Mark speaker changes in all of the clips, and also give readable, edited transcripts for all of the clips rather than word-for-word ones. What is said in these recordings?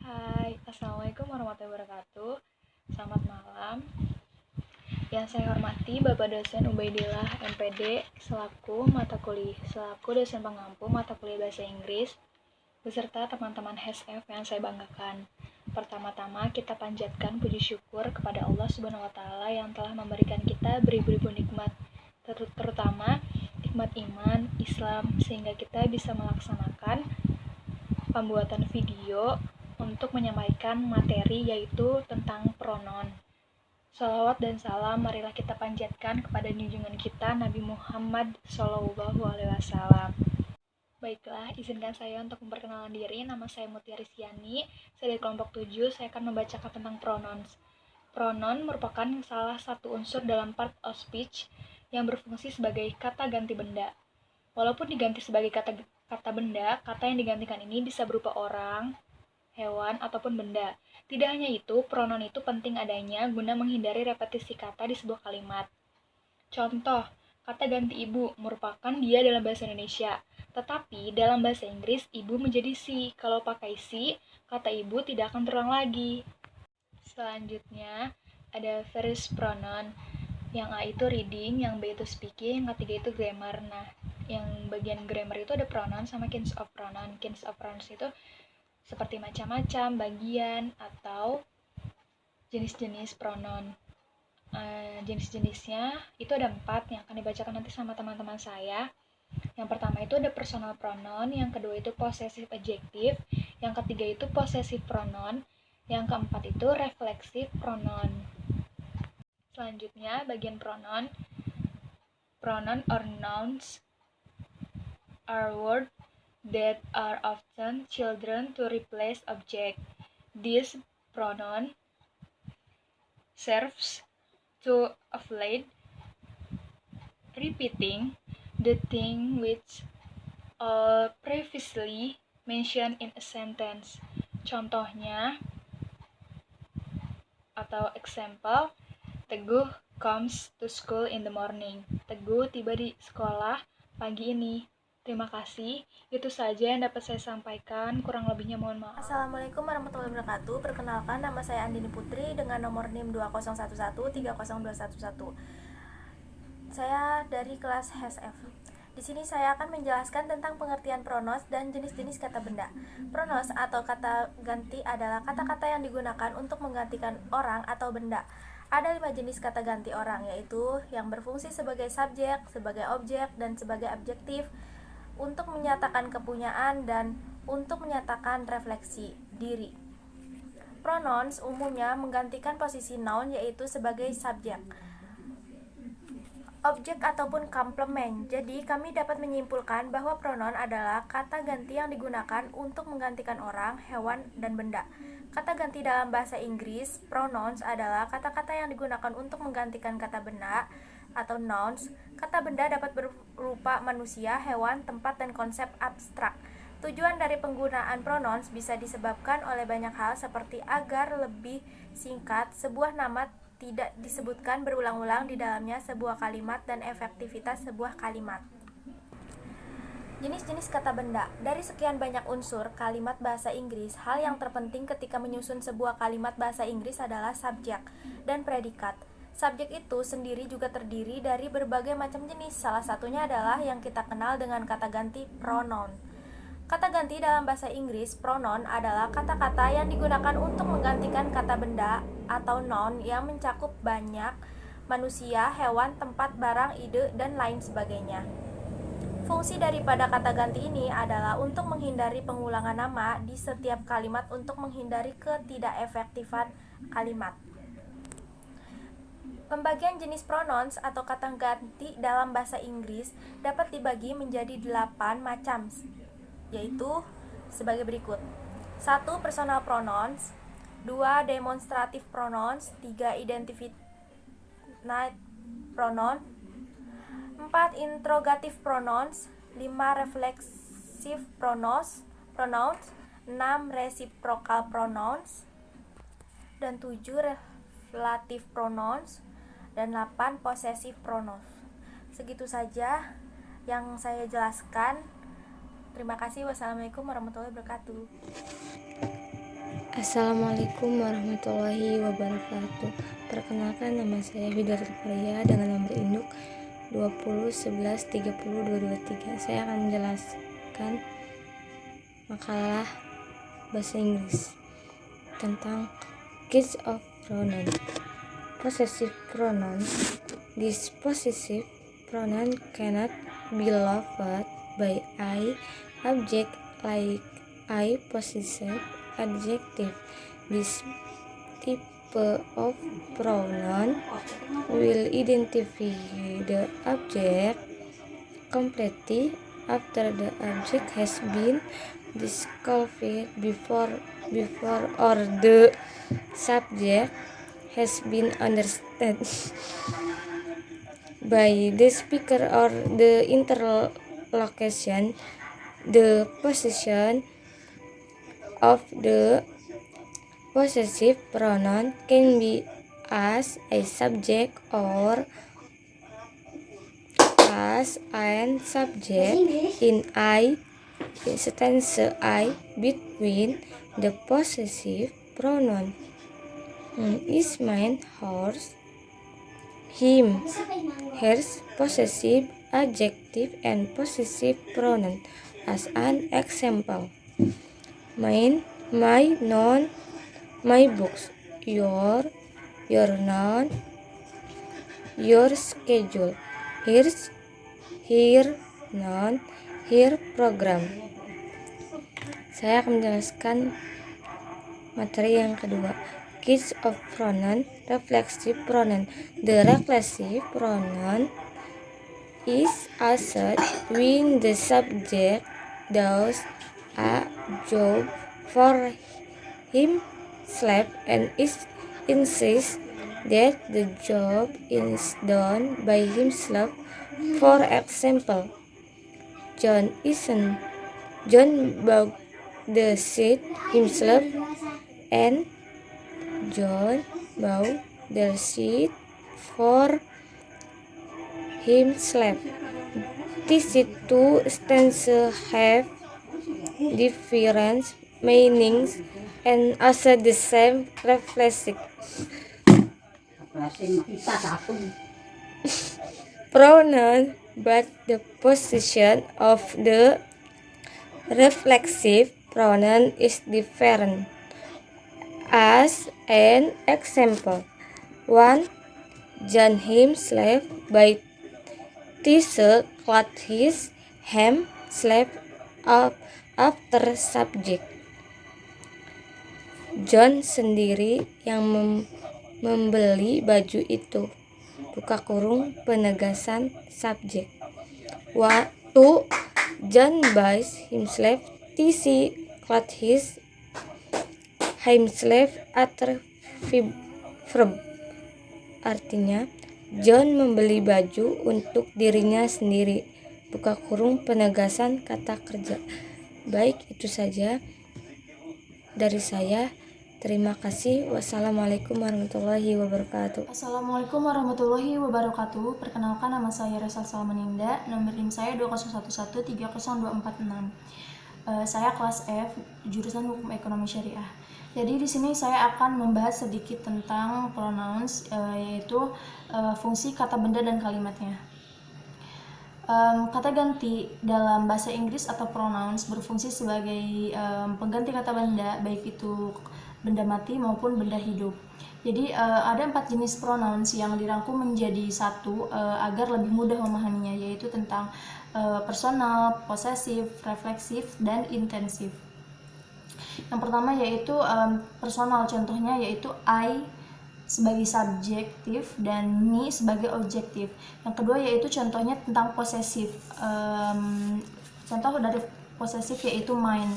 Speaker 1: Hai, Assalamualaikum warahmatullahi wabarakatuh. Selamat malam. Yang saya hormati Bapak dosen Ubaidillah MPD selaku dosen pengampu mata kuliah bahasa Inggris beserta teman-teman HSF yang saya banggakan. Pertama-tama kita panjatkan puji syukur kepada Allah Subhanahu wa taala yang telah memberikan kita beribu-ribu nikmat, terutama nikmat iman, Islam, sehingga kita bisa melaksanakan pembuatan video untuk menyampaikan materi yaitu tentang pronoun. Salawat dan salam marilah kita panjatkan kepada junjungan kita Nabi Muhammad SAW. Baiklah, izinkan saya untuk memperkenalkan diri. Nama saya Mutia Rizkyani. Saya dari kelompok 7. Saya akan membacakan tentang pronouns. Pronoun merupakan salah satu unsur dalam part of speech yang berfungsi sebagai kata ganti benda. Walaupun diganti sebagai kata benda, kata yang digantikan ini bisa berupa orang, hewan, ataupun benda. Tidak hanya itu, pronoun itu penting adanya guna menghindari repetisi kata di sebuah kalimat. Contoh, kata ganti ibu merupakan dia dalam bahasa Indonesia. Tetapi dalam bahasa Inggris, ibu menjadi si. Kalau pakai si, kata ibu tidak akan terulang lagi. Selanjutnya, ada first pronoun. Yang A itu reading, yang B itu speaking, yang ketiga itu grammar. Nah, yang bagian grammar itu ada pronoun sama kinds of pronoun. Kinds of pronouns itu seperti macam-macam, bagian, atau jenis-jenis pronoun. Jenis-jenisnya itu ada 4 yang akan dibacakan nanti sama teman-teman saya. Yang pertama itu ada personal pronoun, yang kedua itu possessive adjective, yang ketiga itu possessive pronoun, yang keempat itu reflexive pronoun. Selanjutnya bagian pronoun. Pronoun or nouns are words that are often chosen to replace object. This pronoun serves to avoid repeating the thing which previously mentioned in a sentence. Contohnya atau example, Teguh comes to school in the morning. Teguh tiba di sekolah pagi ini. Terima kasih, itu saja yang dapat saya sampaikan, kurang lebihnya mohon maaf.
Speaker 2: Assalamualaikum warahmatullahi wabarakatuh. Perkenalkan, nama saya Andini Putri dengan nomor NIM 201130211. Saya dari kelas HSF. Di sini saya akan menjelaskan tentang pengertian pronouns dan jenis-jenis kata benda. Pronouns atau kata ganti adalah kata-kata yang digunakan untuk menggantikan orang atau benda. Ada 5 jenis kata ganti orang, yaitu yang berfungsi sebagai subjek, sebagai objek, dan sebagai adjektif, untuk menyatakan kepunyaan dan untuk menyatakan refleksi diri. Pronouns umumnya menggantikan posisi noun, yaitu sebagai subjek, objek ataupun komplement. Jadi kami dapat menyimpulkan bahwa pronoun adalah kata ganti yang digunakan untuk menggantikan orang, hewan, dan benda. Kata ganti dalam bahasa Inggris, pronouns adalah kata-kata yang digunakan untuk menggantikan kata benda atau nouns. Kata benda dapat berupa manusia, hewan, tempat, dan konsep abstrak. Tujuan dari penggunaan pronouns bisa disebabkan oleh banyak hal, seperti agar lebih singkat sebuah nama tidak disebutkan berulang-ulang di dalamnya sebuah kalimat dan efektivitas sebuah kalimat. Jenis-jenis kata benda. Dari sekian banyak unsur kalimat bahasa Inggris, hal yang terpenting ketika menyusun sebuah kalimat bahasa Inggris adalah subjek dan predikat. Subjek itu sendiri juga terdiri dari berbagai macam jenis. Salah satunya adalah yang kita kenal dengan kata ganti pronoun. Kata ganti dalam bahasa Inggris, pronoun adalah kata-kata yang digunakan untuk menggantikan kata benda atau noun yang mencakup banyak manusia, hewan, tempat, barang, ide, dan lain sebagainya. Fungsi daripada kata ganti ini adalah untuk menghindari pengulangan nama di setiap kalimat untuk menghindari ketidakefektifan kalimat. Pembagian jenis pronouns atau kata ganti dalam bahasa Inggris dapat dibagi menjadi 8 macam, yaitu sebagai berikut. 1. Personal pronouns, 2. Demonstrative pronouns, 3. Indefinite pronoun, 4. Interrogative pronouns, 5. Reflexive pronouns, 6. Reciprocal pronouns, dan 7. Relative pronouns, dan 8 possessive pronouns. Segitu saja yang saya jelaskan. Terima kasih. Wassalamualaikum warahmatullahi wabarakatuh.
Speaker 3: Assalamualaikum warahmatullahi wabarakatuh. Perkenalkan, nama saya Hidayatul Faria dengan nomor induk 2011130223. Saya akan menjelaskan makalah bahasa Inggris tentang case of pronoun. Possessive pronoun. This possessive pronoun cannot be loved by I object like I possessive adjective. This type of pronoun will identify the object completely after the object has been disqualified before or the subject has been understood by the speaker or the interlocution. The position of the possessive pronoun can be as a subject or as an subject in I instance I between the possessive pronoun is mine, hers, him, hers, possessive adjective and possessive pronoun. As an example, mine, my, non, my books, your noun, your schedule, hers, her, noun, her program. Saya akan menjelaskan materi yang kedua. Case of pronoun, reflexive pronoun. The reflexive pronoun is used when the subject does a job for himself and insists that the job is done by himself. For example, John bought the seat himself and John bought the seat for himself. These two stanzas have different meanings and also the same reflexive pronoun, but the position of the reflexive pronoun is different. As an example, 1. John himself by T-shirt cloth his himself up after subject. John sendiri yang membeli baju itu. Buka kurung penegasan subjek. 2. John buys himself T-shirt cloth his himself after verb. Artinya, John membeli baju untuk dirinya sendiri. Buka kurung penegasan kata kerja. Baik, itu saja dari saya. Terima kasih. Wassalamualaikum warahmatullahi wabarakatuh.
Speaker 4: Assalamualaikum warahmatullahi wabarakatuh. Perkenalkan, nama saya Resa Salmaninda. Nomor NIM saya 201130246. Saya kelas F, jurusan Hukum Ekonomi Syariah. Jadi di sini saya akan membahas sedikit tentang pronouns, yaitu fungsi kata benda dan kalimatnya. Kata ganti dalam bahasa Inggris atau pronouns berfungsi sebagai pengganti kata benda, baik itu benda mati maupun benda hidup. Jadi ada 4 jenis pronouns yang dirangkum menjadi satu agar lebih mudah memahaminya, yaitu tentang personal, possessive, refleksif, dan intensif. Yang pertama yaitu personal, contohnya yaitu I sebagai subjektif dan me sebagai objektif. Yang kedua yaitu contohnya tentang possessive. Contoh dari possessive yaitu mine,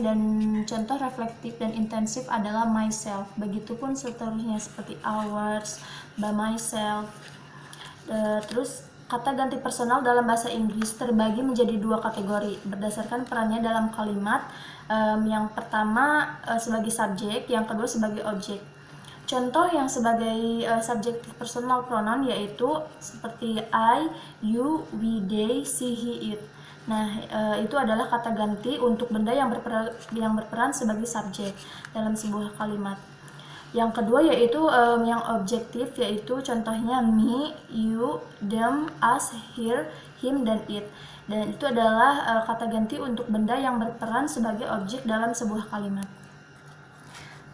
Speaker 4: dan contoh reflektif dan intensif adalah myself. Begitupun seterusnya seperti ours, by myself. Terus kata ganti personal dalam bahasa Inggris terbagi menjadi 2 kategori berdasarkan perannya dalam kalimat. Yang pertama sebagai subjek, yang kedua sebagai objek. Contoh yang sebagai subjektif personal pronoun yaitu seperti I, you, we, they, she, he, it. Nah, itu adalah kata ganti untuk benda yang berperan sebagai subjek dalam sebuah kalimat. Yang kedua yaitu yang objektif, yaitu contohnya me, you, them, us, here, him, dan it. Dan itu adalah kata ganti untuk benda yang berperan sebagai objek dalam sebuah kalimat.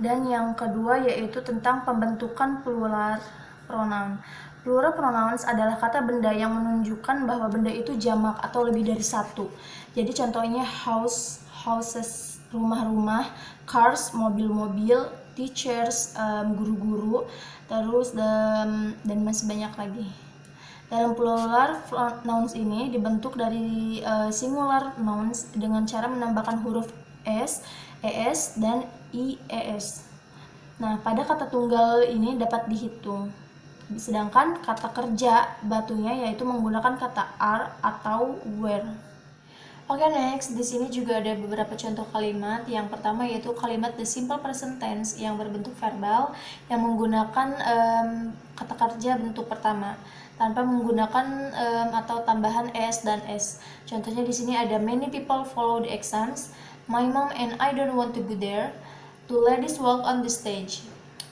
Speaker 4: Dan yang kedua yaitu tentang pembentukan plural pronoun. Plural pronouns adalah kata benda yang menunjukkan bahwa benda itu jamak atau lebih dari satu. Jadi contohnya house, houses, rumah-rumah, cars, mobil-mobil, teachers, guru-guru, terus dan masih banyak lagi. Dalam plural nouns ini dibentuk dari singular nouns dengan cara menambahkan huruf s, es, dan ies. Nah, pada kata tunggal ini dapat dihitung. Sedangkan kata kerja batunya yaitu menggunakan kata are atau were. Oke, next, di sini juga ada beberapa contoh kalimat. Yang pertama yaitu kalimat the simple present tense yang berbentuk verbal yang menggunakan kata kerja bentuk pertama tanpa menggunakan atau tambahan es dan s. Contohnya di sini ada many people follow the exams, my mom and I don't want to go there, two ladies walk on the stage.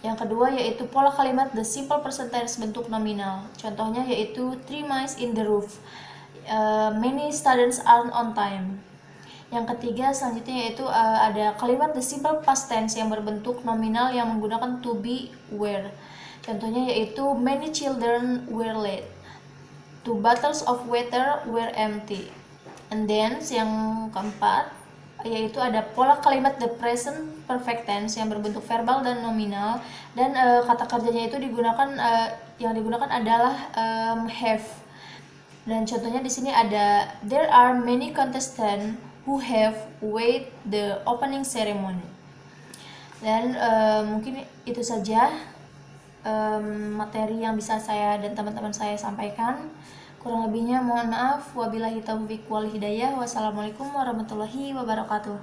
Speaker 4: Yang kedua yaitu pola kalimat the simple present tense bentuk nominal. Contohnya yaitu 3 mice in the roof, many students aren't on time. Yang ketiga selanjutnya yaitu ada kalimat the simple past tense yang berbentuk nominal yang menggunakan to be, were. Contohnya yaitu many children were late, two bottles of water were empty. And then yang keempat yaitu ada pola kalimat the present perfect tense yang berbentuk verbal dan nominal, dan kata kerjanya itu yang digunakan adalah have. Dan contohnya di sini ada there are many contestants who have wait the opening ceremony. Dan mungkin itu saja materi yang bisa saya dan teman-teman saya sampaikan. Kurang lebihnya mohon maaf. Wabillahi taufiq wal hidayah. Wassalamualaikum warahmatullahi wabarakatuh.